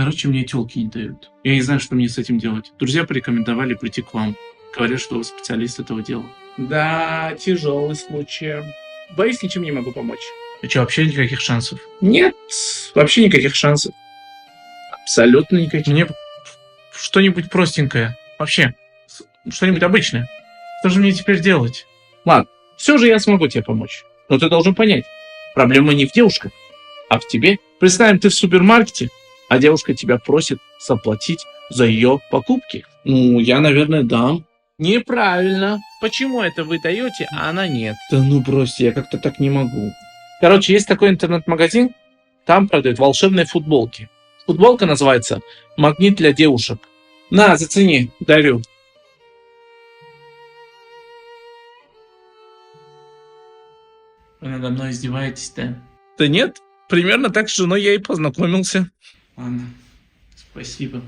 Короче, мне тёлки не дают. Я не знаю, что мне с этим делать. Друзья порекомендовали прийти к вам. Говорят, что вы специалист этого дела. Да, тяжелый случай. Боюсь, ничем не могу помочь. И что, вообще никаких шансов? Нет, вообще никаких шансов. Абсолютно никаких. Мне что-нибудь простенькое. Вообще, что-нибудь обычное. Что же мне теперь делать? Ладно, все же я смогу тебе помочь. Но ты должен понять, проблема не в девушках, а в тебе. Представим, ты в супермаркете, а девушка тебя просит заплатить за ее покупки. Ну, я, наверное, дам. Неправильно. Почему это вы даете, а она нет? Да ну брось, я как-то так не могу. Короче, есть такой интернет-магазин, там продают волшебные футболки. Футболка называется «Магнит для девушек». На, зацени, дарю. Вы надо мной издеваетесь, да? Да нет, примерно так с женой я и познакомился. Ладно, спасибо.